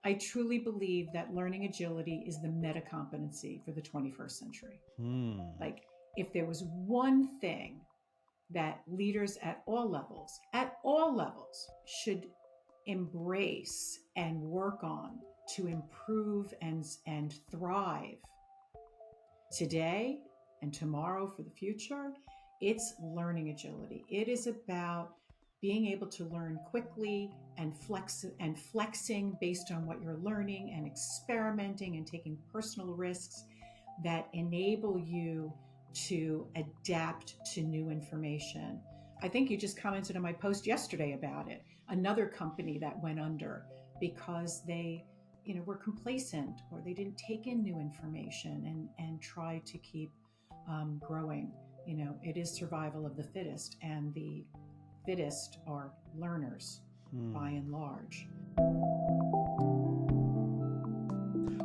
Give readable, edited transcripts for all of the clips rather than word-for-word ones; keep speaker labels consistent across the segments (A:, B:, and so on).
A: I truly believe that learning agility is the meta-competency for the 21st century.
B: Hmm.
A: Like, if there was one thing that leaders at all levels, should embrace and work on to improve and thrive today and tomorrow for the future, it's learning agility. It is about being able to learn quickly and flexing based on what you're learning and experimenting and taking personal risks that enable you to adapt to new information. I think you just commented on my post yesterday about it. Another company that went under because they were complacent, or they didn't take in new information and try to keep growing. It is survival of the fittest, and the fittest are learners by and large.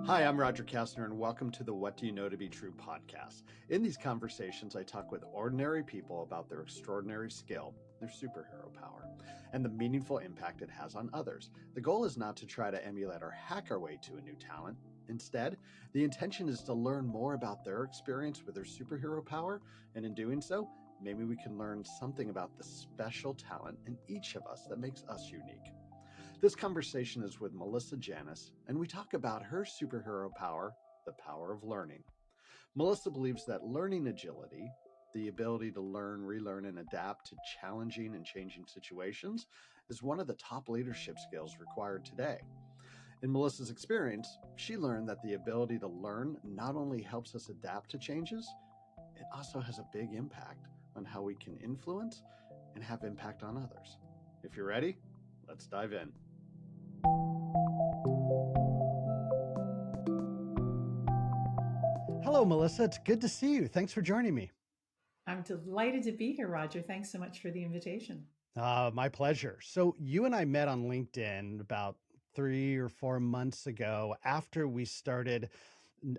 B: Hi, I'm Roger Kastner, and welcome to the What Do You Know to Be True podcast. In these conversations, I talk with ordinary people about their extraordinary skill, their superhero power, and the meaningful impact it has on others. The goal is not to try to emulate or hack our way to a new talent. Instead, the intention is to learn more about their experience with their superhero power, and in doing so, maybe we can learn something about the special talent in each of us that makes us unique. This conversation is with Melissa Janis, and we talk about her superhero power, the power of learning. Melissa believes that learning agility, the ability to learn, relearn, and adapt to challenging and changing situations, is one of the top leadership skills required today. In Melissa's experience, she learned that the ability to learn not only helps us adapt to changes, it also has a big impact on how we can influence and have impact on others. If you're ready, let's dive in. Hello, Melissa. It's good to see you. Thanks for joining me.
A: I'm delighted to be here, Roger. Thanks so much for the invitation.
B: My pleasure. So you and I met on LinkedIn about 3 or 4 months ago after we started.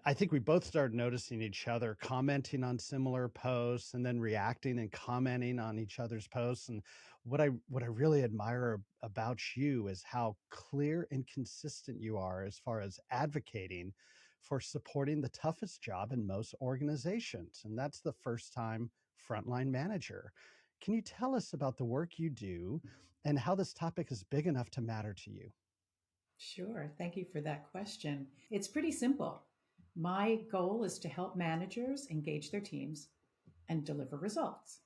B: I think we both started noticing each other, commenting on similar posts, and then reacting and commenting on each other's posts. And what I really admire about you is how clear and consistent you are as far as advocating for supporting the toughest job in most organizations, and that's the first-time frontline manager. Can you tell us about the work you do and how this topic is big enough to matter to you?
A: Sure. Thank you for that question. It's pretty simple. My goal is to help managers engage their teams and deliver results.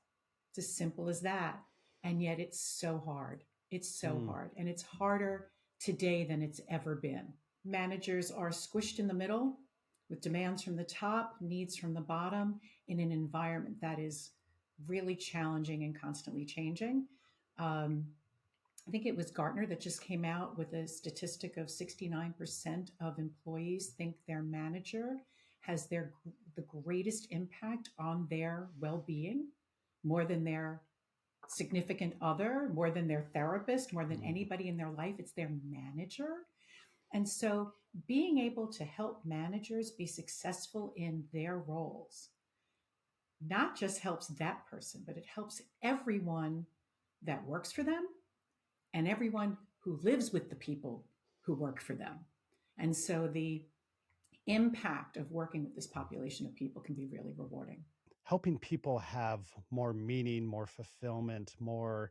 A: It's as simple as that. And yet it's so hard. It's so hard. And it's harder today than it's ever been. Managers are squished in the middle with demands from the top, needs from the bottom, in an environment that is really challenging and constantly changing. I think it was Gartner that just came out with a statistic of 69% of employees think their manager has the greatest impact on their well-being, more than their significant other, more than their therapist, more than anybody in their life. It's their manager. And so being able to help managers be successful in their roles not just helps that person, but it helps everyone that works for them and everyone who lives with the people who work for them. And so the impact of working with this population of people can be really rewarding.
B: Helping people have more meaning, more fulfillment, more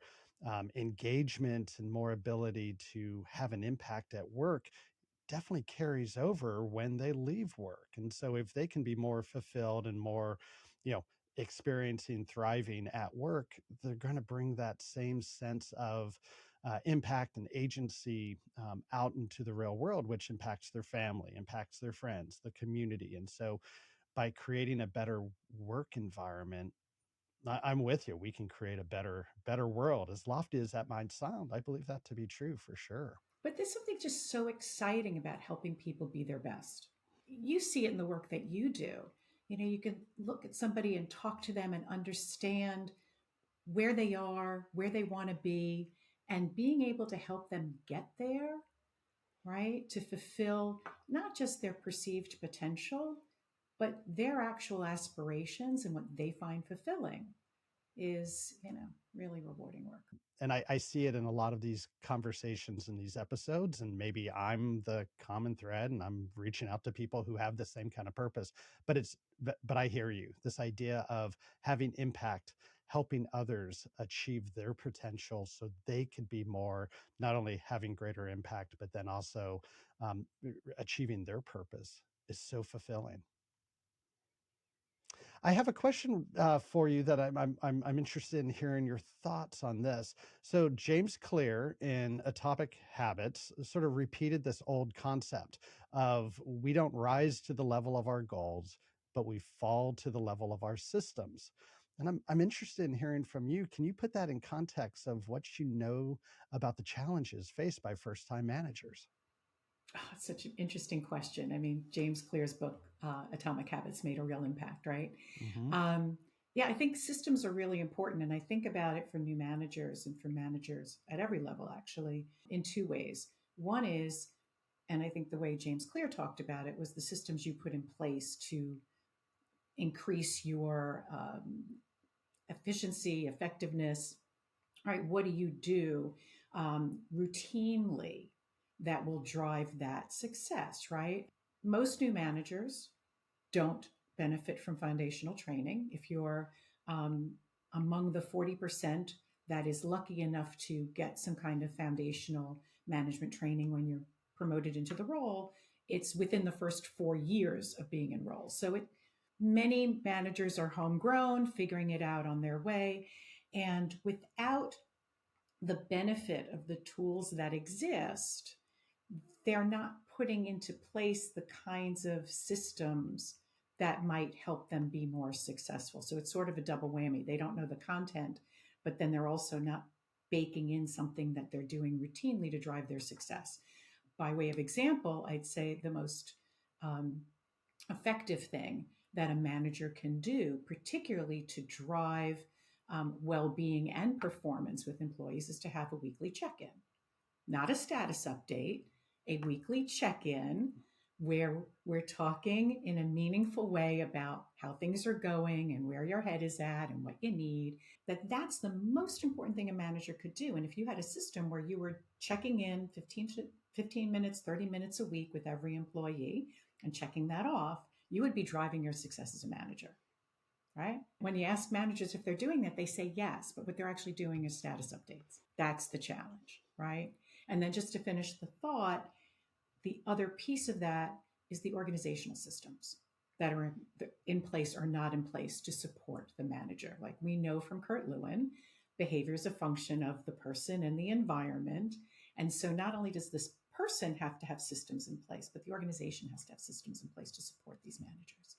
B: engagement, and more ability to have an impact at work definitely carries over when they leave work. And so if they can be more fulfilled and more, experiencing thriving at work, they're going to bring that same sense of impact and agency out into the real world, which impacts their family, impacts their friends, the community. And so by creating a better work environment, I'm with you. We can create a better world. As lofty as that might sound, I believe that to be true for sure.
A: But there's something just so exciting about helping people be their best. You see it in the work that you do. You can look at somebody and talk to them and understand where they are, where they want to be, and being able to help them get there, right? To fulfill not just their perceived potential, but their actual aspirations and what they find fulfilling is, really rewarding work.
B: And I see it in a lot of these conversations in these episodes, and maybe I'm the common thread and I'm reaching out to people who have the same kind of purpose, but I hear you, this idea of having impact, helping others achieve their potential so they could be more, not only having greater impact, but then also um, achieving their purpose is so fulfilling. I have a question for you that I'm interested in hearing your thoughts on this. So James Clear in Atomic Habits sort of repeated this old concept of we don't rise to the level of our goals, but we fall to the level of our systems. And I'm interested in hearing from you. Can you put that in context of what you know about the challenges faced by first-time managers?
A: Oh, it's such an interesting question. I mean, James Clear's book, Atomic Habits, made a real impact, right?
B: Mm-hmm.
A: Yeah, I think systems are really important. And I think about it for new managers and for managers at every level, actually, in two ways. One is, and I think the way James Clear talked about it was the systems you put in place to increase your efficiency, effectiveness. All right, what do you do routinely that will drive that success, right? Most new managers don't benefit from foundational training. If you're um, among the 40% that is lucky enough to get some kind of foundational management training when you're promoted into the role, it's within the first 4 years of being enrolled. So many managers are homegrown, figuring it out on their way. And without the benefit of the tools that exist, they're not putting into place the kinds of systems that might help them be more successful. So it's sort of a double whammy. They don't know the content, but then they're also not baking in something that they're doing routinely to drive their success. By way of example, I'd say the most um, effective thing that a manager can do, particularly to drive well-being and performance with employees, is to have a weekly check-in, not a status update, a weekly check-in where we're talking in a meaningful way about how things are going and where your head is at and what you need. That's the most important thing a manager could do. And if you had a system where you were checking in 15 minutes, 30 minutes a week with every employee and checking that off, you would be driving your success as a manager, right? When you ask managers if they're doing that, they say yes, but what they're actually doing is status updates. That's the challenge, right? And then just to finish the thought, the other piece of that is the organizational systems that are in place or not in place to support the manager. Like we know from Kurt Lewin, behavior is a function of the person and the environment. And so not only does this person have to have systems in place, but the organization has to have systems in place to support these managers.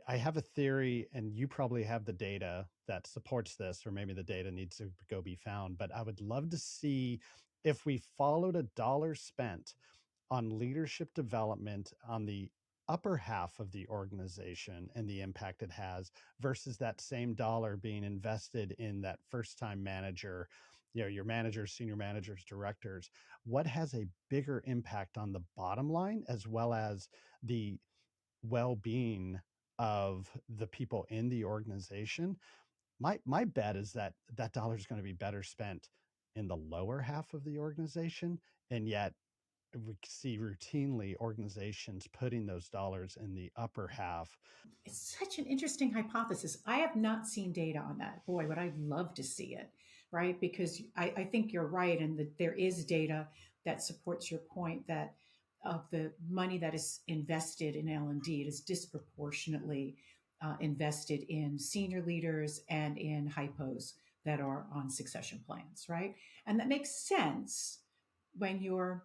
B: I have a theory, and you probably have the data that supports this, or maybe the data needs to go be found. But I would love to see if we followed a dollar spent on leadership development on the upper half of the organization and the impact it has versus that same dollar being invested in that first time manager, your managers, senior managers, directors. What has a bigger impact on the bottom line as well as the well-being of the people in the organization? My bet is that that dollar is going to be better spent in the lower half of the organization, and yet we see routinely organizations putting those dollars in the upper half.
A: It's such an interesting hypothesis. I have not seen data on that. Boy, would I love to see it, right? Because I think you're right, and that there is data that supports your point that of the money that is invested in L&D, it is disproportionately invested in senior leaders and in hypos that are on succession plans, right? And that makes sense when you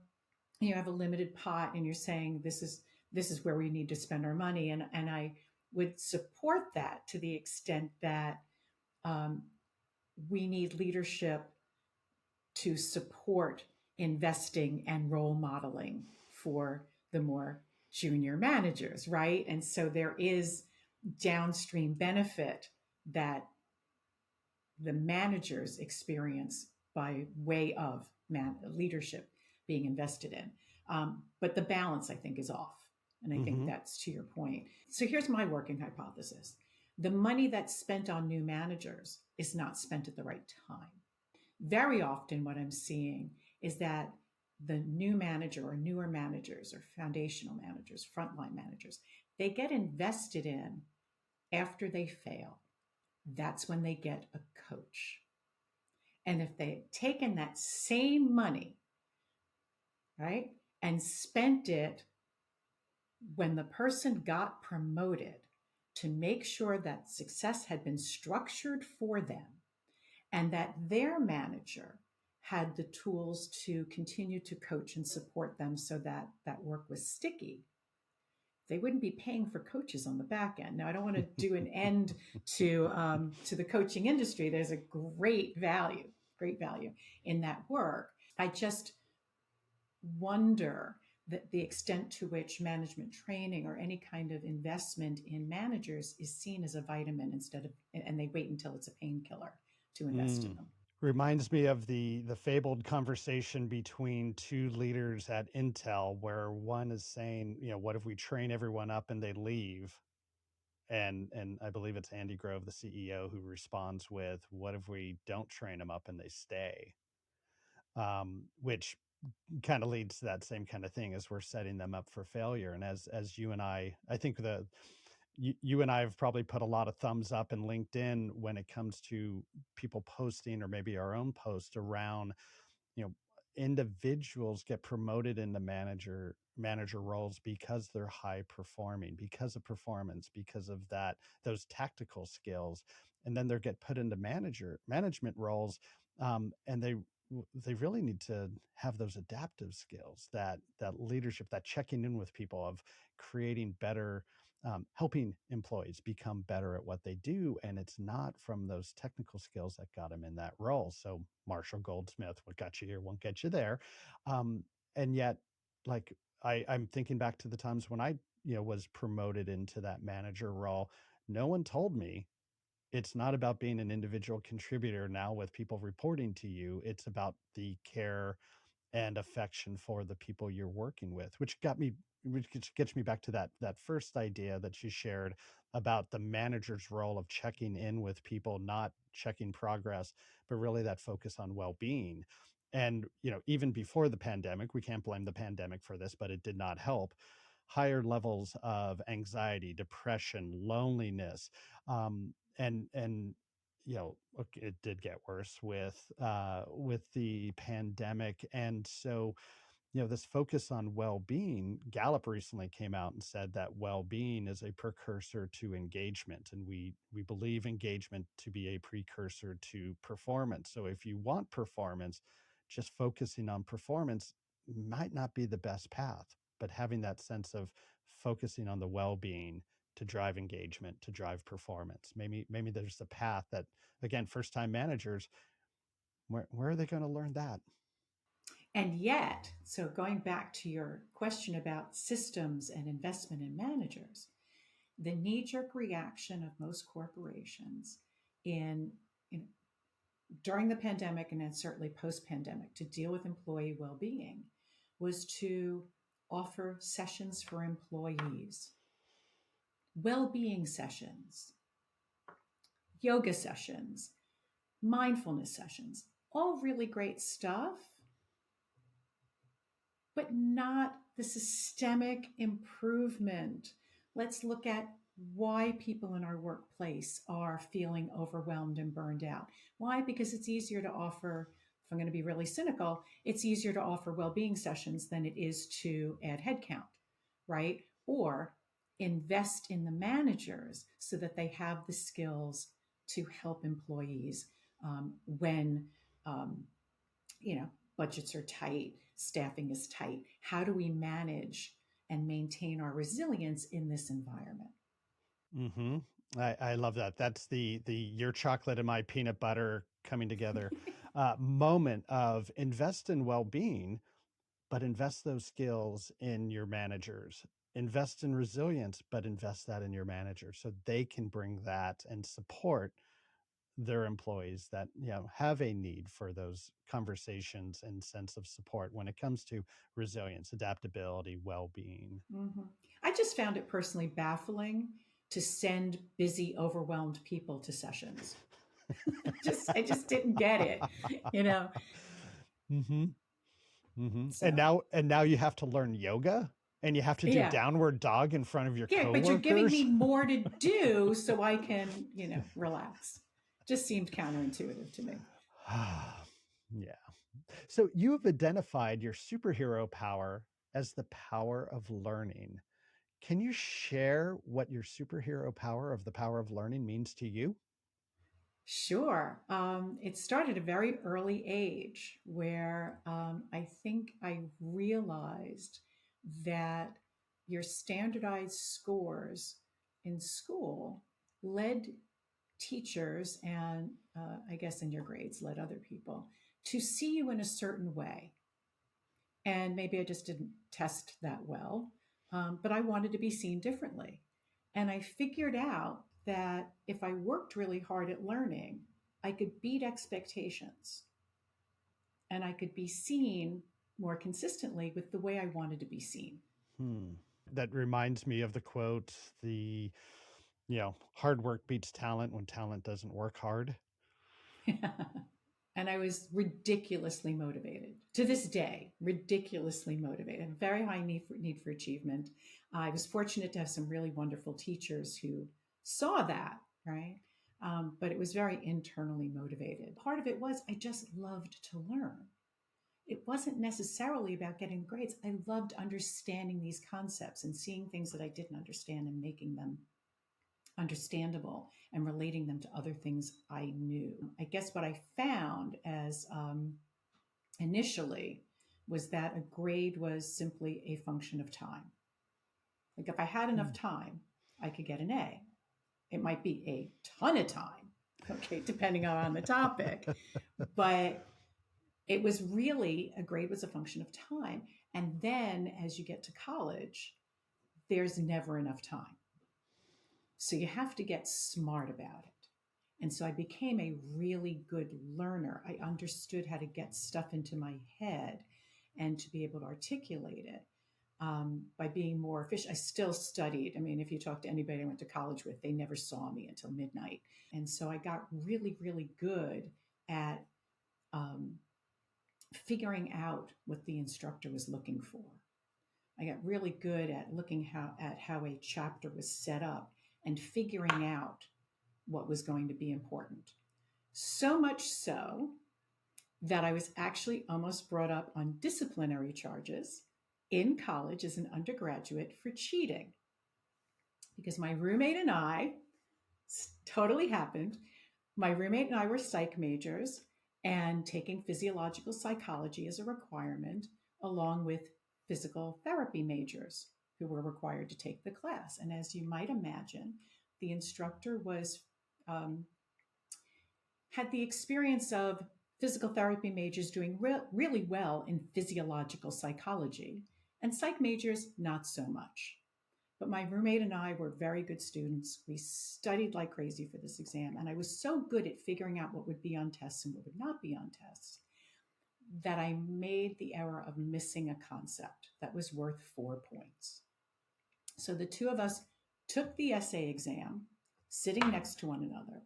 A: have a limited pot and you're saying this is where we need to spend our money, and I would support that to the extent that um, we need leadership to support investing and role modeling for the more junior managers, right? And so there is downstream benefit that the managers experience by way of leadership being invested in. But the balance, I think, is off. And I think that's to your point. So here's my working hypothesis. The money that's spent on new managers is not spent at the right time. Very often, what I'm seeing is that the new manager or newer managers or foundational managers, frontline managers, they get invested in after they fail. That's when they get a coach. And if they had taken that same money, right, and spent it when the person got promoted to make sure that success had been structured for them and that their manager had the tools to continue to coach and support them so that that work was sticky, they wouldn't be paying for coaches on the back end. Now, I don't want to do an end to the coaching industry. There's a great value in that work. I just wonder that the extent to which management training or any kind of investment in managers is seen as a vitamin instead of, and they wait until it's a painkiller to invest in them.
B: Reminds me of the fabled conversation between two leaders at Intel, where one is saying, what if we train everyone up and they leave? And I believe it's Andy Grove, the CEO, who responds with, what if we don't train them up and they stay? Which kind of leads to that same kind of thing, as we're setting them up for failure. And as you and I think you and I have probably put a lot of thumbs up in LinkedIn when it comes to people posting, or maybe our own post around, individuals get promoted into manager roles because they're high performing, because of performance, because of those tactical skills, and then they get put into management roles, and they really need to have those adaptive skills, that leadership, that checking in with people, of creating better, helping employees become better at what they do. And it's not from those technical skills that got them in that role. So Marshall Goldsmith, what got you here won't get you there. And yet, like, I'm thinking back to the times when I, was promoted into that manager role. No one told me it's not about being an individual contributor now with people reporting to you. It's about the care and affection for the people you're working with, which gets me back to that first idea that you shared about the manager's role of checking in with people, not checking progress, but really that focus on well-being. And, even before the pandemic, we can't blame the pandemic for this, but it did not help. Higher levels of anxiety, depression, loneliness, and look, it did get worse with the pandemic. And so, this focus on well-being, Gallup recently came out and said that well-being is a precursor to engagement, and we believe engagement to be a precursor to performance. So if you want performance, just focusing on performance might not be the best path, but having that sense of focusing on the well-being to drive engagement, to drive performance. Maybe there's a path that, again, first-time managers, where are they going to learn that?
A: And yet, so going back to your question about systems and investment in managers, the knee-jerk reaction of most corporations in during the pandemic and then certainly post-pandemic to deal with employee well-being was to offer sessions for employees, well-being sessions, yoga sessions, mindfulness sessions, all really great stuff, but not the systemic improvement. Let's look at why people in our workplace are feeling overwhelmed and burned out. Why? Because it's easier to offer, if I'm going to be really cynical, it's easier to offer well-being sessions than it is to add headcount, right? Or invest in the managers so that they have the skills to help employees when budgets are tight, staffing is tight. How do we manage and maintain our resilience in this environment?
B: Mm-hmm. I love that. That's the your chocolate and my peanut butter coming together moment of invest in well-being, but invest those skills in your managers. Invest in resilience, but invest that in your managers so they can bring that and support their employees that have a need for those conversations and sense of support when it comes to resilience, adaptability, well-being.
A: Mm-hmm. I just found it personally baffling to send busy, overwhelmed people to sessions. I just didn't get it, you know.
B: Mm-hmm. Mm-hmm.
A: So
B: And now you have to learn yoga and you have to do
A: yeah,
B: downward dog in front of your
A: yeah, but you're giving
B: coworkers.
A: me more to do so I can, relax. Just seemed counterintuitive to me.
B: Yeah. So you have identified your superhero power as the power of learning. Can you share what your superhero power of the power of learning means to you?
A: Sure. It started at a very early age where I think I realized that your standardized scores in school led teachers and I guess in your grades led other people to see you in a certain way. And maybe I just didn't test that well, but I wanted to be seen differently. And I figured out that if I worked really hard at learning, I could beat expectations and I could be seen more consistently with the way I wanted to be seen.
B: Hmm. That reminds me of the quote, hard work beats talent when talent doesn't work hard.
A: And I was ridiculously motivated to this day, ridiculously motivated, very high need for achievement. I was fortunate to have some really wonderful teachers who saw that, right? But it was very internally motivated. Part of it was I just loved to learn. It wasn't necessarily about getting grades. I loved understanding these concepts and seeing things that I didn't understand and making them understandable and relating them to other things I knew. I guess what I found as initially was that a grade was simply a function of time. Like if I had enough time, I could get an A. It might be a ton of time, okay, depending on the topic, but it was really a grade was a function of time. And then as you get to college, there's never enough time. So you have to get smart about it. And so I became a really good learner. I understood how to get stuff into my head and to be able to articulate it by being more efficient. I still studied. I mean, if you talk to anybody I went to college with, they never saw me until midnight. And so I got really, really good at um, figuring out what the instructor was looking for. I got really good at looking at how a chapter was set up and figuring out what was going to be important. So much so that I was actually almost brought up on disciplinary charges in college as an undergraduate for cheating. Because my roommate and I, totally happened, my roommate and I were psych majors and taking physiological psychology as a requirement, along with physical therapy majors who were required to take the class. And as you might imagine, the instructor was had the experience of physical therapy majors doing really well in physiological psychology, and psych majors not so much. But my roommate and I were very good students. We studied like crazy for this exam, and I was so good at figuring out what would be on tests and what would not be on tests that I made the error of missing a concept that was worth 4 points. So the two of us took the essay exam sitting next to one another.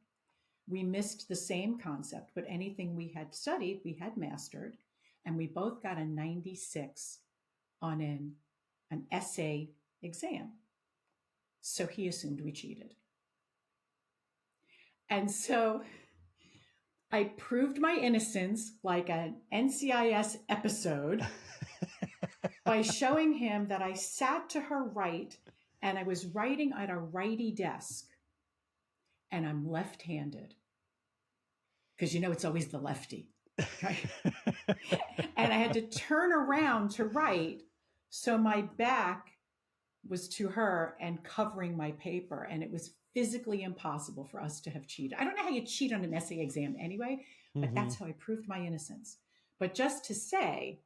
A: We missed the same concept, but anything we had studied, we had mastered, and we both got a 96 on an essay exam. So he assumed we cheated. And so I proved my innocence like an NCIS episode by showing him that I sat to her right and I was writing at a righty desk and I'm left-handed. Because it's always the lefty, right? And I had to turn around to write. So my back was to her and covering my paper. And it was physically impossible for us to have cheated. I don't know how you cheat on an essay exam anyway, but that's how I proved my innocence. But just to say,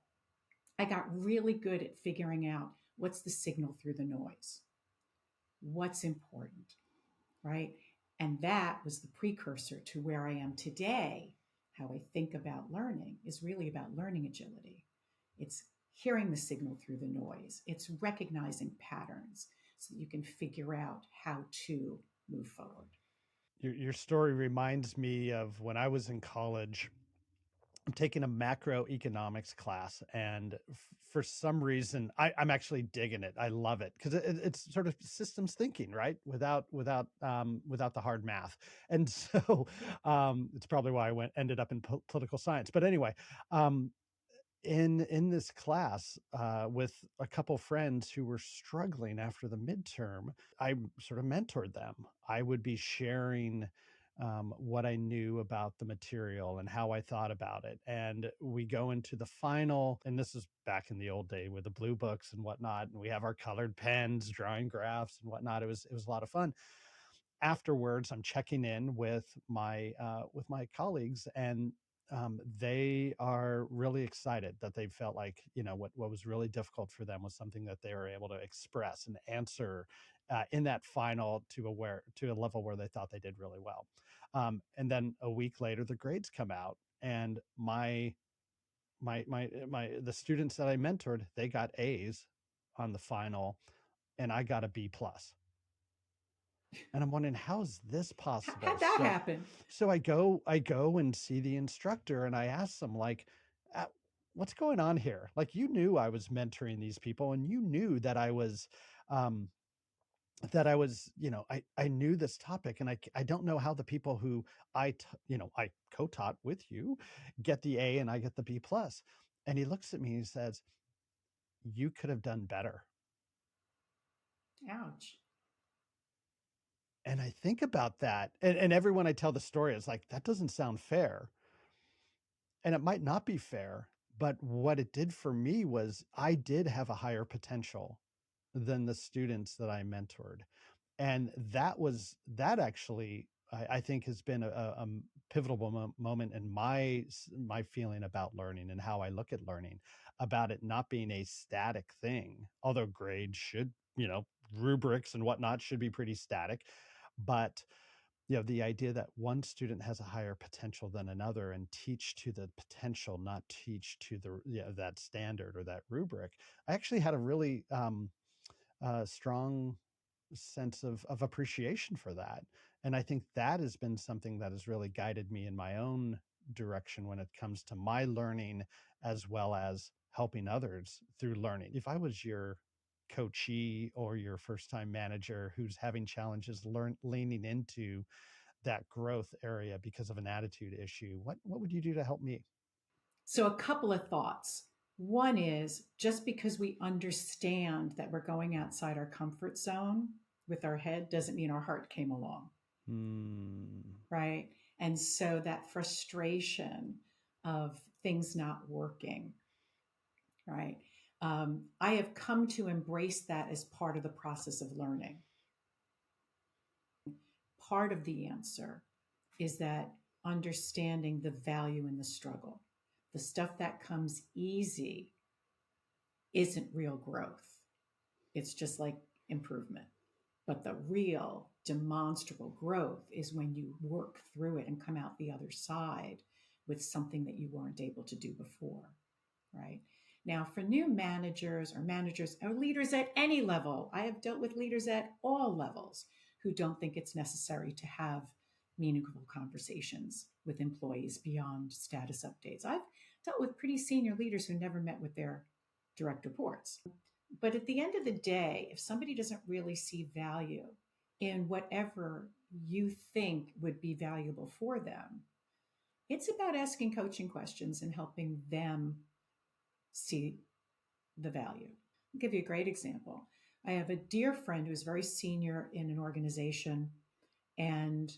A: I got really good at figuring out what's the signal through the noise, what's important, right? And that was the precursor to where I am today. How I think about learning is really about learning agility. It's hearing the signal through the noise. It's recognizing patterns. so that you can figure out how to move forward.
B: Your story reminds me of when I was in college. I'm taking a macroeconomics class, and for some reason, I'm actually digging it. I love it because it's sort of systems thinking, right? Without the hard math, and so it's probably why I ended up in political science. But anyway, um, in this class with a couple friends who were struggling after the midterm, I sort of mentored them. I would be sharing what I knew about the material and how I thought about it. And we go into the final, and this is back in the old day with the blue books and whatnot. And we have our colored pens, drawing graphs and whatnot. It was a lot of fun. Afterwards, I'm checking in with my colleagues, and they are really excited that they felt like, you know, what was really difficult for them was something that they were able to express and answer in that final to a level where they thought they did really well. And then a week later, the grades come out, and the students that I mentored, they got A's on the final, and I got a B plus. And I'm wondering, how is this possible?
A: How'd that happen?
B: So I go and see the instructor, and I ask them, like, uh, what's going on here? Like, you knew I was mentoring these people, and you knew um, that I was, you know, I knew this topic, and I don't know how the people who I co-taught with you get the A and I get the B plus. And he looks at me and he says, you could have done better.
A: Ouch.
B: And I think about that, and everyone I tell the story is like, that doesn't sound fair. And it might not be fair, but what it did for me was I did have a higher potential than the students that I mentored. And that actually, I think, has been a pivotal moment in my feeling about learning and how I look at learning, about it not being a static thing, although grades should, you know, rubrics and whatnot should be pretty static. But you know, the idea that one student has a higher potential than another, and teach to the potential, not teach to the, you know, that standard or that rubric. I actually had a really strong sense of appreciation for that. And I think that has been something that has really guided me in my own direction when it comes to my learning, as well as helping others through learning. If I was your coachee or your first time manager who's having challenges leaning into that growth area because of an attitude issue, what would you do to help me?
A: So, a couple of thoughts. One is, just because we understand that we're going outside our comfort zone with our head doesn't mean our heart came along,
B: Hmm.
A: right? And so that frustration of things not working, right? I have come to embrace that as part of the process of learning. Part of the answer is that understanding the value in the struggle. The stuff that comes easy isn't real growth. It's just like improvement. But the real demonstrable growth is when you work through it and come out the other side with something that you weren't able to do before, right? Now, for new managers or leaders at any level, I have dealt with leaders at all levels who don't think it's necessary to have meaningful conversations with employees beyond status updates. I've dealt with pretty senior leaders who never met with their direct reports. But at the end of the day, if somebody doesn't really see value in whatever you think would be valuable for them, it's about asking coaching questions and helping them see the value. I'll give you a great example. I have a dear friend who's very senior in an organization, and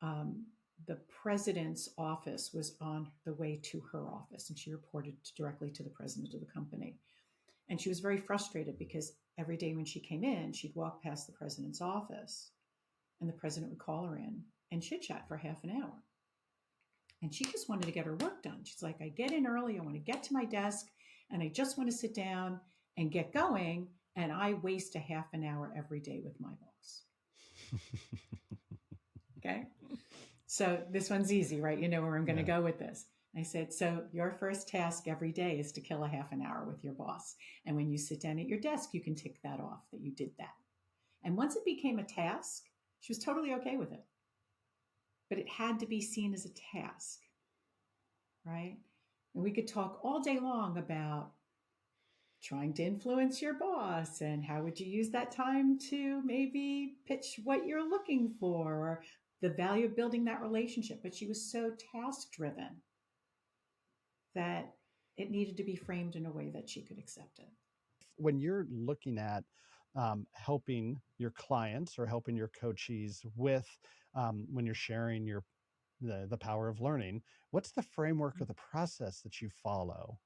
A: um, the president's office was on the way to her office, and she reported directly to the president of the company. And she was very frustrated because every day when she came in, she'd walk past the president's office, and the president would call her in and chit chat for half an hour. And she just wanted to get her work done. She's like, I get in early, I want to get to my desk, and I just want to sit down and get going. And I waste a half an hour every day with my boss. Okay. So this one's easy, right? You know where I'm going to go with this. I said, so your first task every day is to kill a half an hour with your boss. And when you sit down at your desk, you can tick that off that you did that. And once it became a task, she was totally okay with it. But it had to be seen as a task, right? And we could talk all day long about trying to influence your boss and how would you use that time to maybe pitch what you're looking for or the value of building that relationship. But she was so task driven that it needed to be framed in a way that she could accept it.
B: When you're looking at helping your clients or helping your coachees with when you're sharing the power of learning, what's the framework or the process that you follow?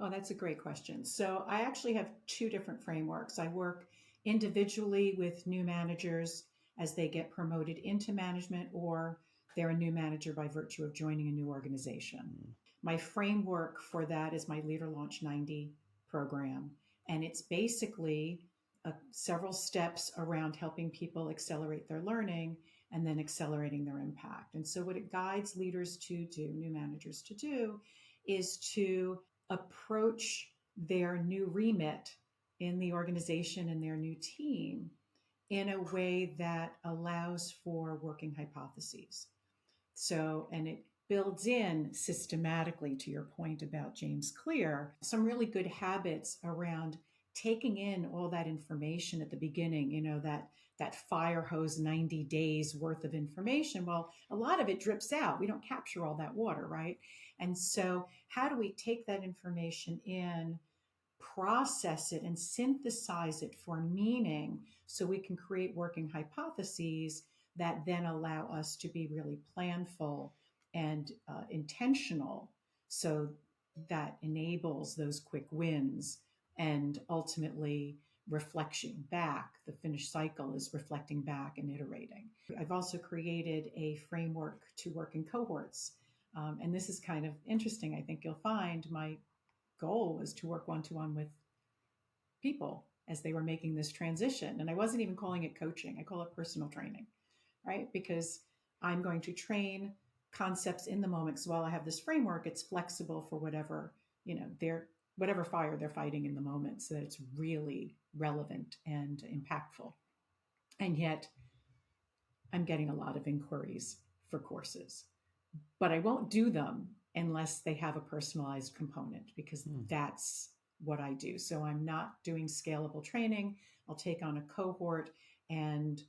A: Oh, that's a great question. So I actually have two different frameworks. I work individually with new managers as they get promoted into management, or they're a new manager by virtue of joining a new organization. My framework for that is my Leader Launch 90 program. And it's basically several steps around helping people accelerate their learning and then accelerating their impact. And so, what it guides leaders to do, new managers to do, is to approach their new remit in the organization and their new team in a way that allows for working hypotheses. So, and it builds in systematically, to your point about James Clear, some really good habits around taking in all that information at the beginning, that fire hose 90 days worth of information. Well, a lot of it drips out. We don't capture all that water, right? And so how do we take that information in, process it, and synthesize it for meaning so we can create working hypotheses that then allow us to be really planful and intentional, so that enables those quick wins and ultimately reflection back. The finished cycle is reflecting back and iterating. I've also created a framework to work in cohorts. And this is kind of interesting. I think you'll find my goal was to work one-to-one with people as they were making this transition. And I wasn't even calling it coaching. I call it personal training, right? Because I'm going to train concepts in the moment. So while I have this framework, it's flexible for whatever, whatever fire they're fighting in the moment, so that it's really relevant and impactful. And yet I'm getting a lot of inquiries for courses, but I won't do them unless they have a personalized component, because that's what I do. So I'm not doing scalable training. I'll take on a cohort, and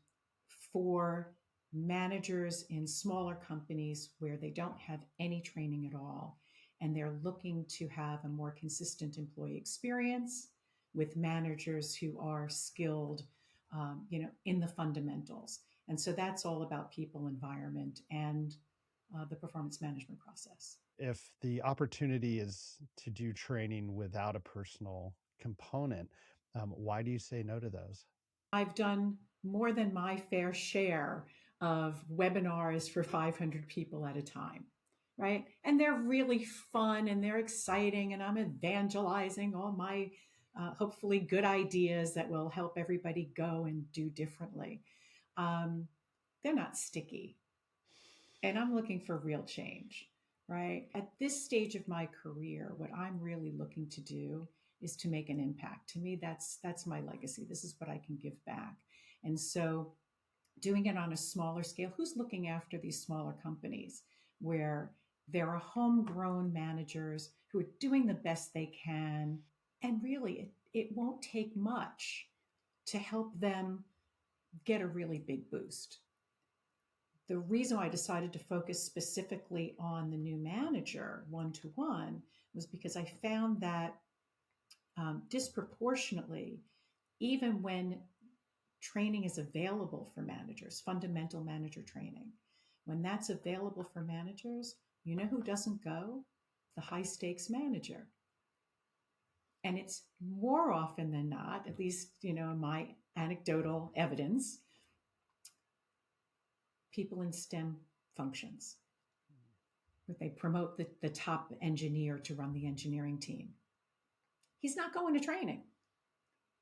A: for managers in smaller companies where they don't have any training at all, and they're looking to have a more consistent employee experience with managers who are skilled, in the fundamentals. And so that's all about people, environment, and the performance management process.
B: If the opportunity is to do training without a personal component, why do you say no to those?
A: I've done more than my fair share of webinars for 500 people at a time, right? And they're really fun and they're exciting, and I'm evangelizing all my hopefully good ideas that will help everybody go and do differently. They're not sticky. And I'm looking for real change, right? At this stage of my career, what I'm really looking to do is to make an impact. To me, that's my legacy. This is what I can give back. And so doing it on a smaller scale, who's looking after these smaller companies where there are homegrown managers who are doing the best they can, and really it won't take much to help them get a really big boost. The reason why I decided to focus specifically on the new manager one-to-one was because I found that disproportionately, even when training is available for managers, fundamental manager training, when that's available for managers, you know who doesn't go? The high stakes manager. And it's more often than not, at least, in my anecdotal evidence, people in STEM functions, where they promote the top engineer to run the engineering team. He's not going to training.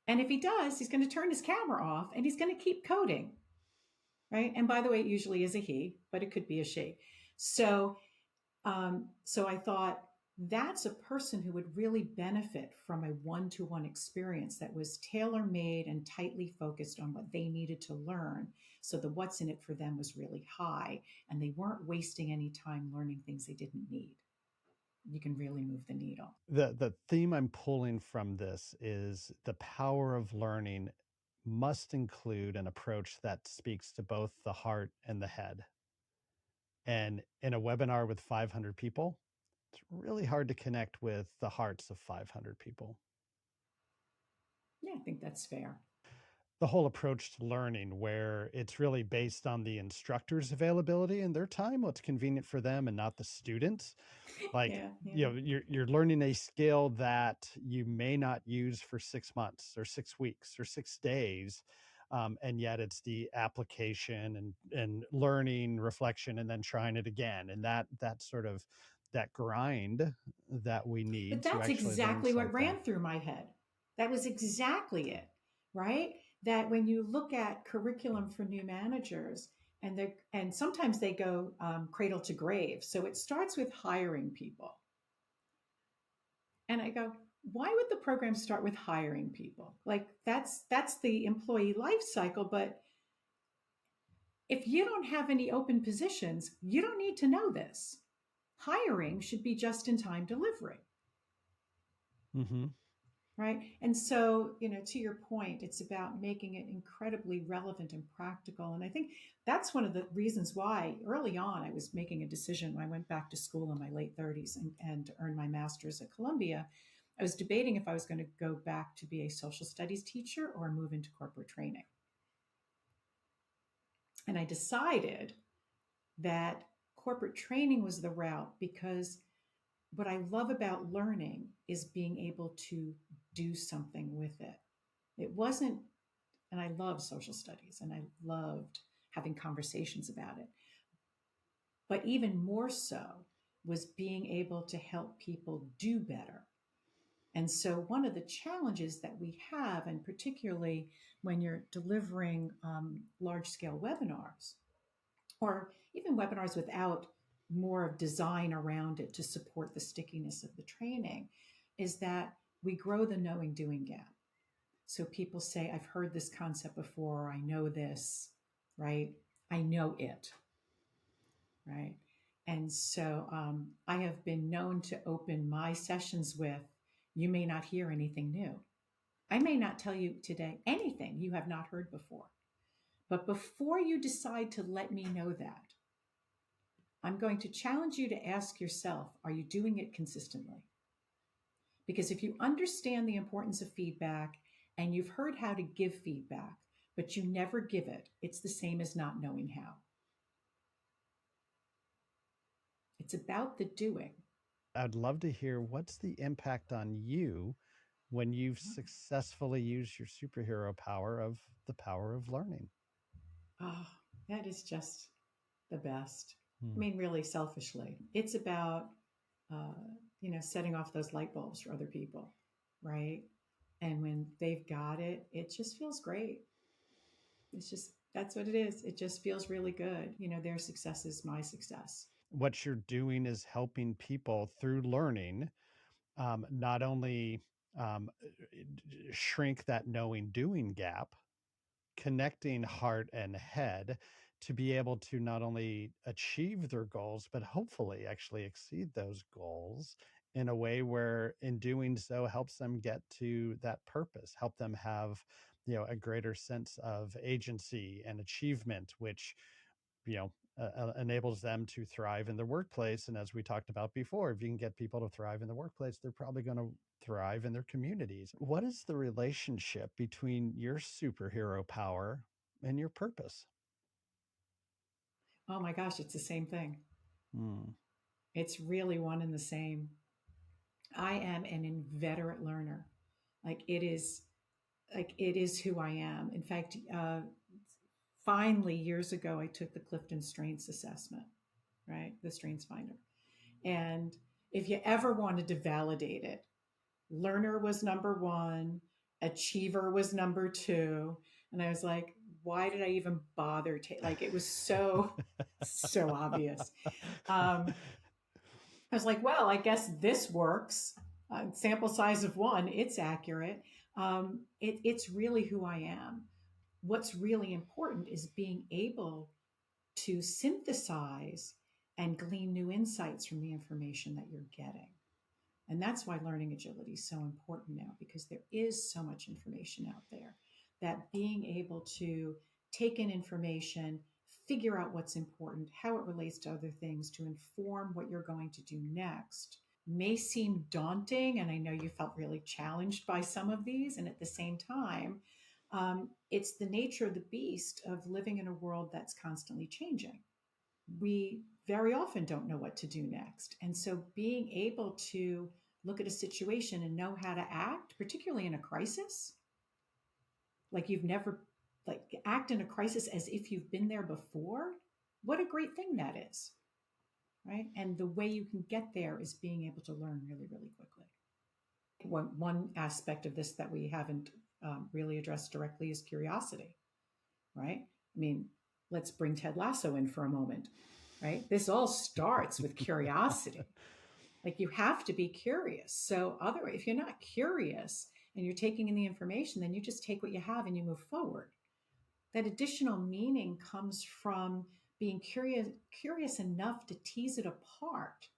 A: And if he does, he's going to turn his camera off and he's going to keep coding, right? And by the way, it usually is a he, but it could be a she. So I thought, that's a person who would really benefit from a one-to-one experience that was tailor-made and tightly focused on what they needed to learn. So the what's in it for them was really high, and they weren't wasting any time learning things they didn't need. You can really move the needle.
B: The theme I'm pulling from this is the power of learning must include an approach that speaks to both the heart and the head. And in a webinar with 500 people, it's really hard to connect with the hearts of 500 people.
A: Yeah, I think that's fair.
B: The whole approach to learning, where it's really based on the instructor's availability and their time, what's convenient for them, and not the students. Like,
A: Yeah,
B: you
A: yeah.
B: know, you're learning a skill that you may not use for 6 months or 6 weeks or 6 days. And yet it's the application and learning, reflection, and then trying it again. And that sort of that grind that we
A: But
B: need to
A: that's
B: actually learn
A: exactly what
B: something.
A: ran through my head. That was exactly it, right? That when you look at curriculum for new managers, and sometimes they go cradle to grave. So it starts with hiring people, and I go, why would the program start with hiring people? Like that's the employee life cycle. But if you don't have any open positions, you don't need to know this. Hiring should be just in time delivery.
B: Mm-hmm.
A: Right. And so, to your point, it's about making it incredibly relevant and practical. And I think that's one of the reasons why early on I was making a decision when I went back to school in my late 30s and to earn my master's at Columbia. I was debating if I was going to go back to be a social studies teacher or move into corporate training. And I decided that corporate training was the route because what I love about learning is being able to do something with it. It wasn't, and I love social studies and I loved having conversations about it. But even more so was being able to help people do better. And so, one of the challenges that we have, and particularly when you're delivering large scale webinars, or even webinars without more of design around it to support the stickiness of the training, is that we grow the knowing doing gap. So people say, I've heard this concept before, I know this, right? I know it, right? And so I have been known to open my sessions with, you may not hear anything new. I may not tell you today anything you have not heard before. But before you decide to let me know that, I'm going to challenge you to ask yourself, are you doing it consistently? Because if you understand the importance of feedback and you've heard how to give feedback, but you never give it, it's the same as not knowing how. It's about the doing.
B: I'd love to hear what's the impact on you when you've successfully used your superhero power of the power of learning.
A: Oh, that is just the best. I
B: Hmm.
A: mean, really selfishly, it's about, uh, setting off those light bulbs for other people, right? And when they've got it, it just feels great. It's just, that's what it is. It just feels really good. Their success is my success.
B: What you're doing is helping people through learning, not only um, shrink that knowing doing gap, connecting heart and head to be able to not only achieve their goals, but hopefully actually exceed those goals in a way where in doing so helps them get to that purpose, help them have, a greater sense of agency and achievement, which, enables them to thrive in the workplace. And as we talked about before, if you can get people to thrive in the workplace, they're probably going to thrive in their communities. What is the relationship between your superhero power and your purpose?
A: Oh my gosh, it's the same thing.
B: Hmm.
A: It's really one and the same. I am an inveterate learner. Like it is who I am. In fact, finally years ago, I took the Clifton Strengths Assessment, right? The Strengths Finder. And if you ever wanted to validate it, learner was number one, achiever was number two. And I was like, why did I even bother? Like it was so, so obvious. Um, I was like, well, I guess this works. Sample size of one, it's accurate. It's really who I am. What's really important is being able to synthesize and glean new insights from the information that you're getting. And that's why learning agility is so important now, because there is so much information out there that being able to take in information, figure out what's important, how it relates to other things to inform what you're going to do next may seem daunting. And I know you felt really challenged by some of these. And at the same time, it's the nature of the beast of living in a world that's constantly changing. We very often don't know what to do next. And so being able to look at a situation and know how to act, particularly in a crisis, like you've never, like act in a crisis as if you've been there before, what a great thing that is, right? And the way you can get there is being able to learn really, really quickly. One aspect of this that we haven't really addressed directly is curiosity, right? I mean, let's bring Ted Lasso in for a moment, right? This all starts with curiosity. Like you have to be curious. So otherwise, if you're not curious and you're taking in the information, then you just take what you have and you move forward. That additional meaning comes from being curious enough to tease it apart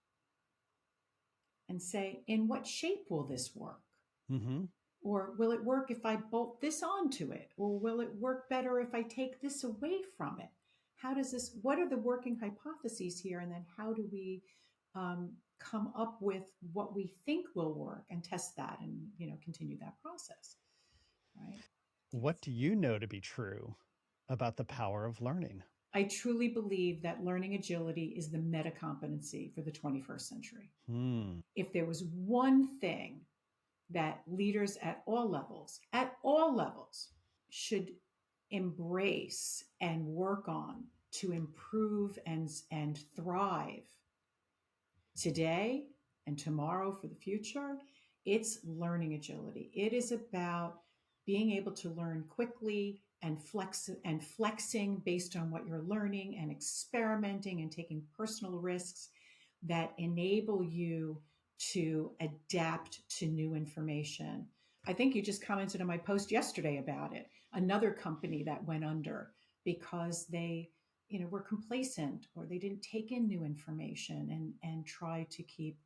A: and say, in what shape will this work?
B: Mm-hmm.
A: Or will it work if I bolt this onto it? Or will it work better if I take this away from it? How does this, what are the working hypotheses here? And then how do we come up with what we think will work and test that and, continue that process, right?
B: What do you know to be true about the power of learning?
A: I truly believe that learning agility is the meta-competency for the 21st century. If there was one thing that leaders at all levels should embrace and work on to improve and thrive today and tomorrow for the future, it's learning agility. It is about being able to learn quickly and flexing based on what you're learning and experimenting and taking personal risks that enable you to adapt to new information. I think you just commented on my post yesterday about it. Another company that went under because they were complacent or they didn't take in new information and try to keep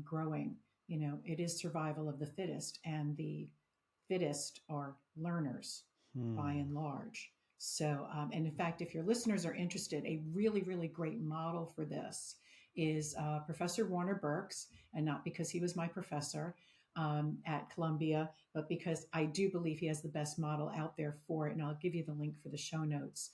A: growing. It is survival of the fittest, and the fittest are learners by and large. So, and in fact, if your listeners are interested, a really, really great model for this is Professor Warner Burks, and not because he was my professor at Columbia, but because I do believe he has the best model out there for it. And I'll give you the link for the show notes.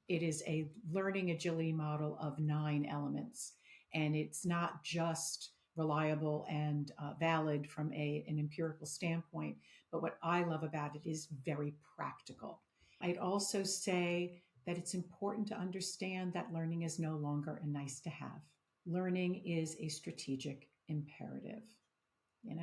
A: It is a learning agility model of 9 elements, and it's not just reliable and valid from an empirical standpoint, but what I love about it is very practical. I'd also say that it's important to understand that learning is no longer a nice to have. Learning is a strategic imperative. In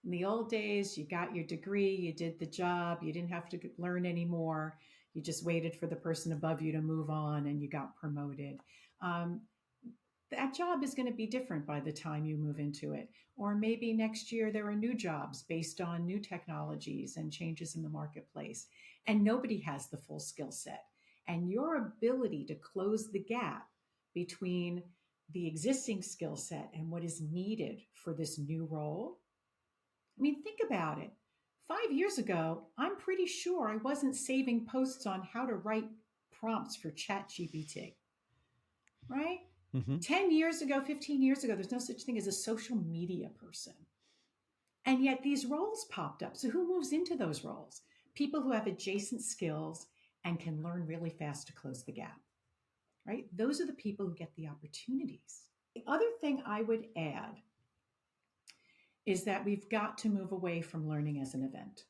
A: the old days, you got your degree, you did the job, you didn't have to learn anymore. You just waited for the person above you to move on and you got promoted. That job is going to be different by the time you move into it. Or maybe next year there are new jobs based on new technologies and changes in the marketplace. And nobody has the full skill set. And your ability to close the gap between the existing skill set and what is needed for this new role. I mean, think about it. 5 years ago, I'm pretty sure I wasn't saving posts on how to write prompts for ChatGPT, right? 10 years ago, 15 years ago, there's no such thing as a social media person. And yet these roles popped up. So who moves into those roles? People who have adjacent skills and can learn really fast to close the gap, right? Those are the people who get the opportunities. The other thing I would add is that we've got to move away from learning as an event.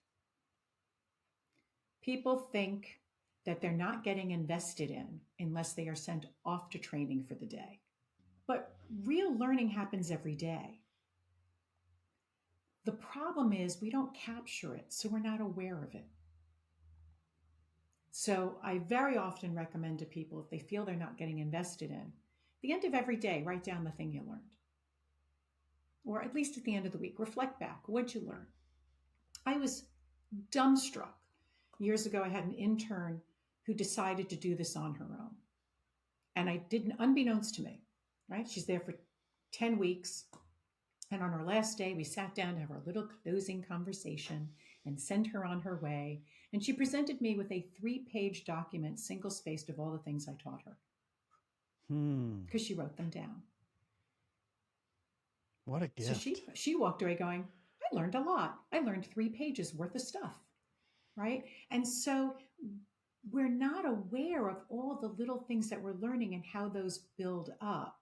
A: People think that they're not getting invested in unless they are sent off to training for the day. But real learning happens every day. The problem is we don't capture it, so we're not aware of it. So I very often recommend to people, if they feel they're not getting invested in, the end of every day, write down the thing you learned. Or at least at the end of the week, reflect back. What'd you learn? I was dumbstruck. Years ago, I had an intern who decided to do this on her own. And I didn't, unbeknownst to me, right? She's there for 10 weeks. And on our last day, we sat down to have our little closing conversation and sent her on her way. And she presented me with a 3-page document, single-spaced, of all the things I taught her. Because she wrote them down.
B: What a gift.
A: So she walked away going, I learned a lot. I learned 3 pages worth of stuff, right? And so we're not aware of all the little things that we're learning and how those build up.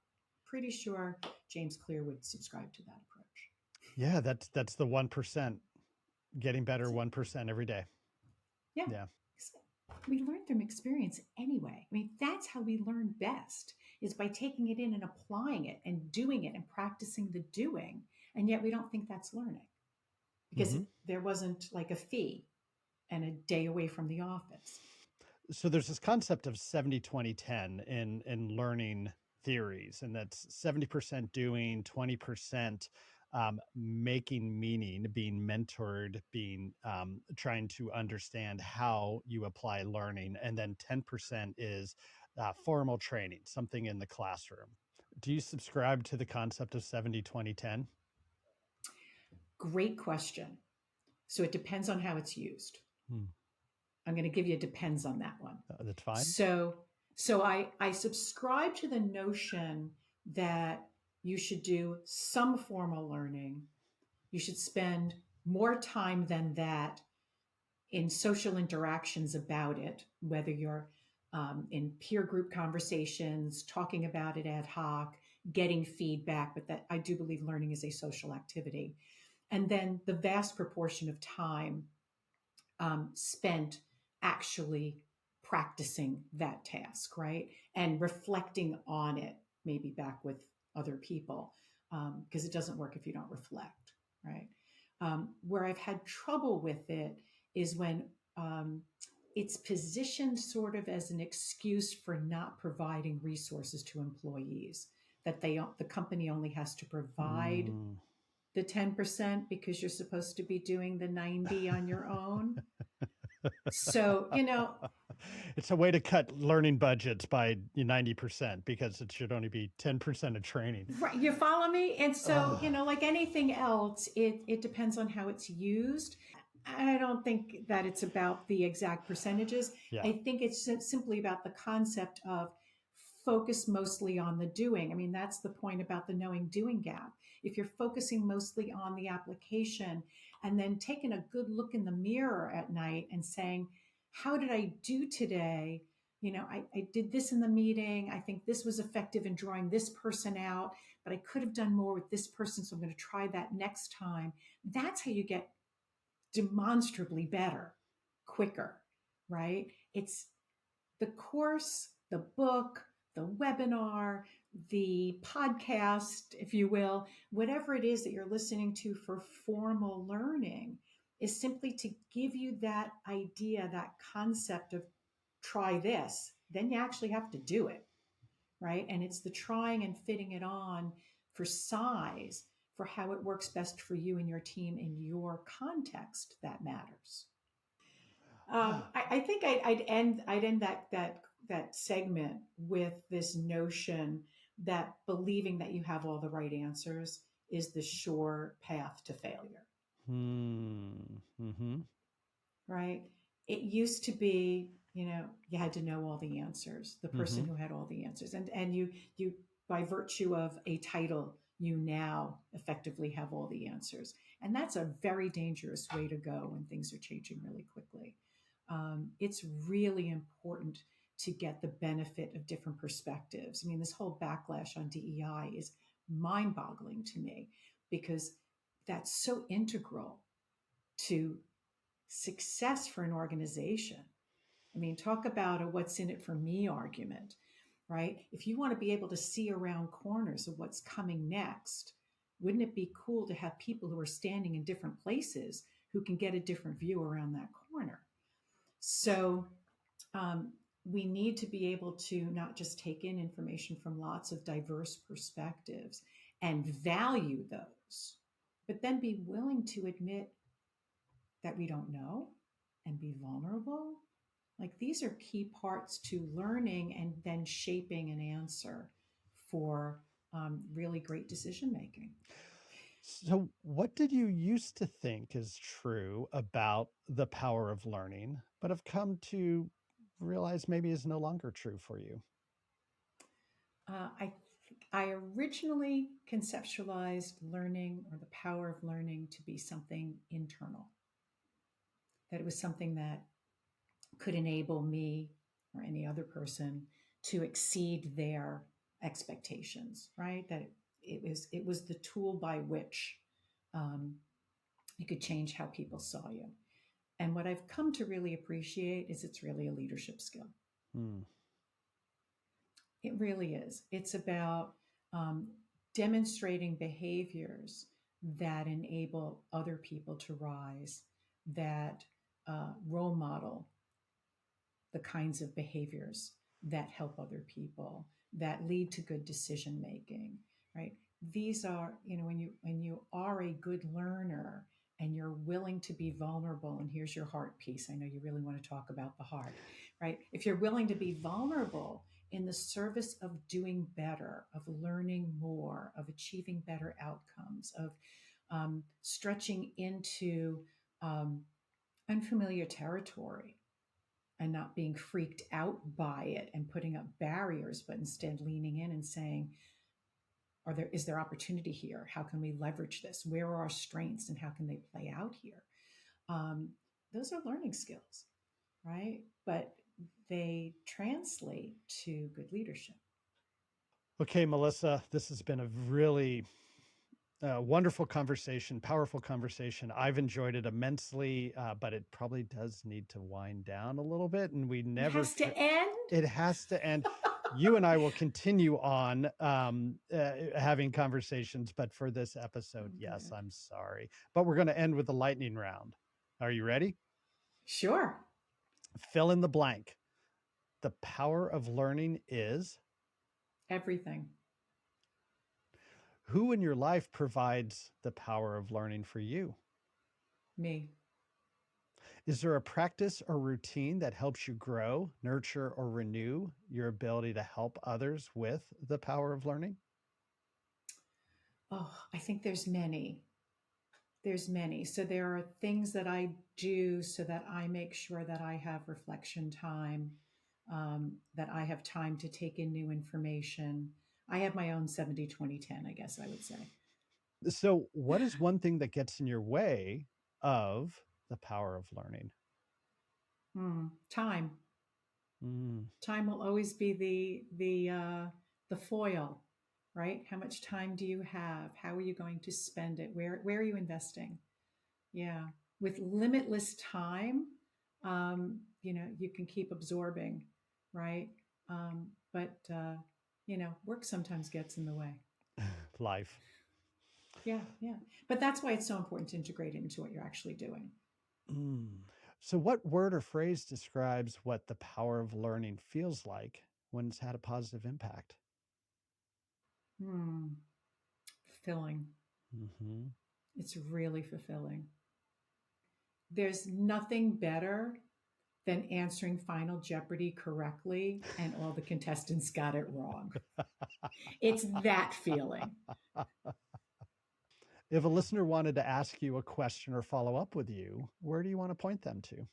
A: Pretty sure James Clear would subscribe to that approach.
B: Yeah, that's the 1%, getting better 1% every day.
A: Yeah. We learn from experience anyway. I mean, that's how we learn best, is by taking it in and applying it and doing it and practicing the doing. And yet we don't think that's learning because there wasn't like a fee and a day away from the office.
B: So there's this concept of 70-20-10 in learning theories, and that's 70% doing, 20% making meaning, being mentored, being trying to understand how you apply learning, and then 10% is formal training, something in the classroom. Do you subscribe to the concept of 70-20-10?
A: Great question. So it depends on how it's used. I'm going to give you a depends on that one.
B: That's fine.
A: So I subscribe to the notion that you should do some formal learning. You should spend more time than that in social interactions about it, whether you're in peer group conversations, talking about it ad hoc, getting feedback, but that I do believe learning is a social activity. And then the vast proportion of time spent actually practicing that task, right? And reflecting on it, maybe back with other people, because it doesn't work if you don't reflect, right? Where I've had trouble with it is when it's positioned sort of as an excuse for not providing resources to employees, that the company only has to provide the 10% because you're supposed to be doing the 90 on your own. So,
B: it's a way to cut learning budgets by 90% because it should only be 10% of training.
A: Right. You follow me? And so, like anything else, it depends on how it's used. I don't think that it's about the exact percentages.
B: Yeah.
A: I think it's simply about the concept of focus mostly on the doing. I mean, that's the point about the knowing doing gap. If you're focusing mostly on the application and then taking a good look in the mirror at night and saying, how did I do today? I did this in the meeting. I think this was effective in drawing this person out, but I could have done more with this person. So I'm going to try that next time. That's how you get demonstrably better, quicker, right? It's the course, the book, the webinar, the podcast, if you will, whatever it is that you're listening to for formal learning is simply to give you that idea, that concept of try this. Then you actually have to do it, right? And it's the trying and fitting it on for size, for how it works best for you and your team in your context that matters. I think I'd end that segment with this notion that believing that you have all the right answers is the sure path to failure. Right? It used to be, you had to know all the answers, the person who had all the answers. And you by virtue of a title, you now effectively have all the answers. And that's a very dangerous way to go when things are changing really quickly. It's really important to get the benefit of different perspectives. I mean, this whole backlash on DEI is mind-boggling to me because that's so integral to success for an organization. I mean, talk about a what's in it for me argument, right? If you want to be able to see around corners of what's coming next, wouldn't it be cool to have people who are standing in different places who can get a different view around that corner? So we need to be able to not just take in information from lots of diverse perspectives and value those, but then be willing to admit that we don't know and be vulnerable. Like these are key parts to learning and then shaping an answer for really great decision making.
B: So, what did you used to think is true about the power of learning, but have come to realize maybe is no longer true for you?
A: I originally conceptualized learning or the power of learning to be something internal, that it was something that could enable me or any other person to exceed their expectations, right? That it was the tool by which um, you could change how people saw you. And what I've come to really appreciate is it's really a leadership skill.
B: Hmm.
A: It really is. It's about um, demonstrating behaviors that enable other people to rise, that role model the kinds of behaviors that help other people, that lead to good decision making, right? These are, when you are a good learner and you're willing to be vulnerable, and here's your heart piece. I know you really want to talk about the heart, right? If you're willing to be vulnerable in the service of doing better, of learning more, of achieving better outcomes, of stretching into um, unfamiliar territory, and not being freaked out by it and putting up barriers, but instead leaning in and saying, is there opportunity here? How can we leverage this? Where are our strengths and how can they play out here? Um, those are learning skills, right? But they translate to good leadership.
B: Okay, Melissa, this has been a really wonderful conversation, powerful conversation. I've enjoyed it immensely, but it probably does need to wind down a little bit. And we
A: It
B: never,
A: has to end.
B: it has to end. You and I will continue on having conversations, but for this episode, yes,
A: Good.
B: I'm sorry. But we're going to end with the lightning round. Are you ready?
A: Sure.
B: Fill in the blank. The power of learning is
A: Everything.
B: who in your life provides the power of learning for you?
A: Me.
B: Is there a practice or routine that helps you grow, nurture, or renew your ability to help others with the power of learning?
A: Oh, I think there's many. So there are things that I do so that I make sure that I have reflection time, that I have time to take in new information. I have my own 70-20-10, I guess I would say.
B: So, what is one thing that gets in your way of the power of learning?
A: Time.
B: Mm,
A: Time will always be the foil, right? How much time do you have? How are you going to spend it? Where are you investing? Yeah. With limitless time, you can keep absorbing, right? But work sometimes gets in the way.
B: life.
A: Yeah, yeah. But that's why it's so important to integrate it into what you're actually doing.
B: Mm. So, what word or phrase describes what the power of learning feels like when it's had a positive impact?
A: Hmm. Fulfilling.
B: Hmm.
A: It's really fulfilling. There's nothing better than answering Final Jeopardy correctly and all the contestants got it wrong. It's that feeling.
B: If a listener wanted to ask you a question or follow up with you, where do you want to point them to?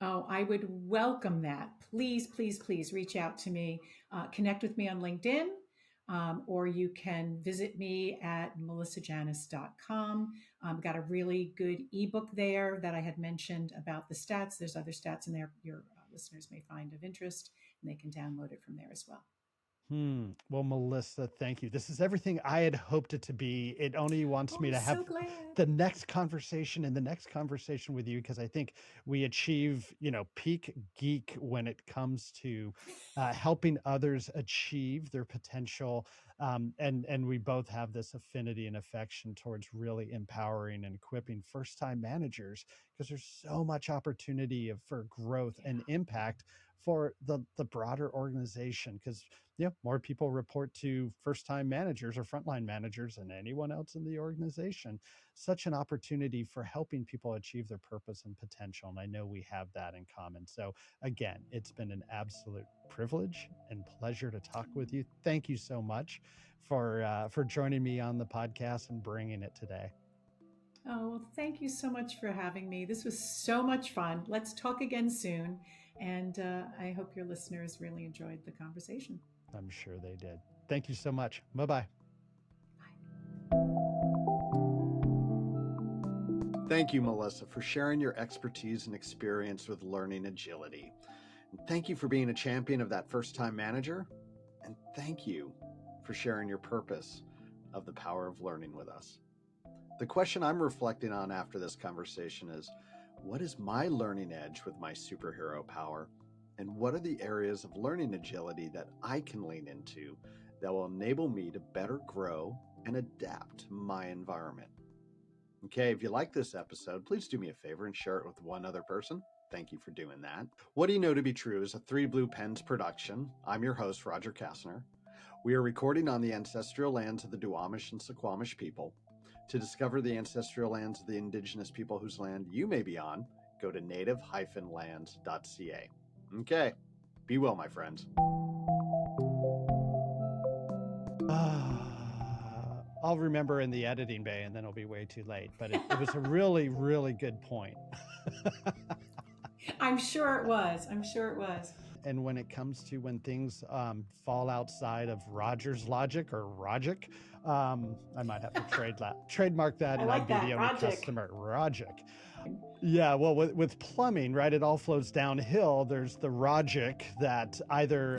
A: Oh, I would welcome that. Please, please, please reach out to me. Connect with me on LinkedIn, or you can visit me at melissajanis.com. Got a really good ebook there that I had mentioned about the stats. There's other stats in there your listeners may find of interest, and they can download it from there as well.
B: Well, Melissa, thank you. This is everything I had hoped it to be. It only wants
A: Oh,
B: me
A: I'm
B: to have
A: so glad.
B: the next conversation and the next conversation with you because I think we achieve, peak geek when it comes to helping others achieve their potential. And we both have this affinity and affection towards really empowering and equipping first-time managers because there's so much opportunity for growth
A: Yeah.
B: and impact for the broader organization, because more people report to first-time managers or frontline managers than anyone else in the organization. Such an opportunity for helping people achieve their purpose and potential. And I know we have that in common. So again, it's been an absolute privilege and pleasure to talk with you. Thank you so much for joining me on the podcast and bringing it today.
A: Oh, well, thank you so much for having me. This was so much fun. Let's talk again soon. And I hope your listeners really enjoyed the conversation.
B: I'm sure they did. Thank you so much. Bye-bye. Thank you, Melissa, for sharing your expertise and experience with learning agility. And thank you for being a champion of that first-time manager. And thank you for sharing your purpose of the power of learning with us. The question I'm reflecting on after this conversation is, what is my learning edge with my superhero power? And what are the areas of learning agility that I can lean into that will enable me to better grow and adapt to my environment? Okay, if you like this episode, please do me a favor and share it with one other person. Thank you for doing that. What Do You Know to Be True is a Three Blue Pens production. I'm your host, Roger Kastner. We are recording on the ancestral lands of the Duwamish and Suquamish people. To discover the ancestral lands of the indigenous people whose land you may be on, go to native-lands.ca. Okay, be well, my friends. I'll remember in the editing bay, and then it'll be way too late. But it was a really, really good point.
A: I'm sure it was. I'm sure it was.
B: And when it comes to when things fall outside of Roger's logic or Rogic, I might have to trademark that, and I'd be the only customer. Rogic. Yeah, well, with plumbing, right, it all flows downhill. There's the Rogic that either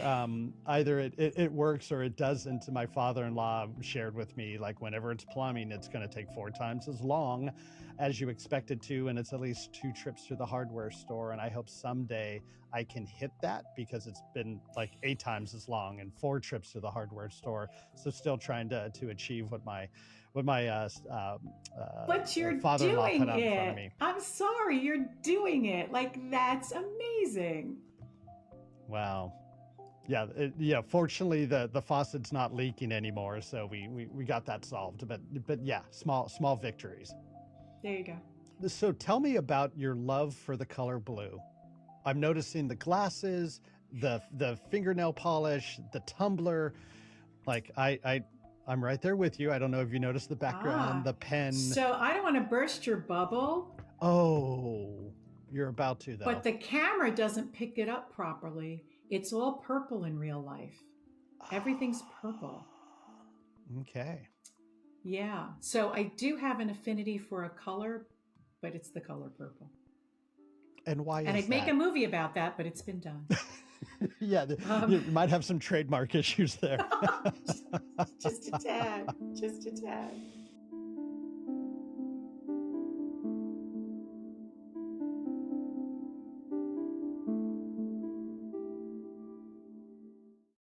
B: it works or it doesn't. My father-in-law shared with me, like, whenever it's plumbing, it's going to take 4 times as long as you expect it to, and it's at least 2 trips to the hardware store. And I hope someday I can hit that, because it's been like 8 times as long and 4 trips to the hardware store. So still trying to achieve what my
A: but you're
B: father-in-law
A: doing
B: put out in front of
A: it.
B: me.
A: I'm sorry, you're doing it. Like, that's amazing.
B: Wow. Yeah. Fortunately, the faucet's not leaking anymore, so we got that solved. But yeah, small victories.
A: There you go.
B: So tell me about your love for the color blue. I'm noticing the glasses, the fingernail polish, the tumbler. Like, I'm right there with you. I don't know if you noticed the background, the pen.
A: So I don't want to burst your bubble.
B: Oh, you're about to, though.
A: But the camera doesn't pick it up properly. It's all purple in real life. Everything's purple.
B: Okay.
A: Yeah. So I do have an affinity for a color, but it's the color purple.
B: And why is that?
A: And I'd make a movie about that, but it's been done.
B: Yeah, you might have some trademark issues there.
A: Just a tad.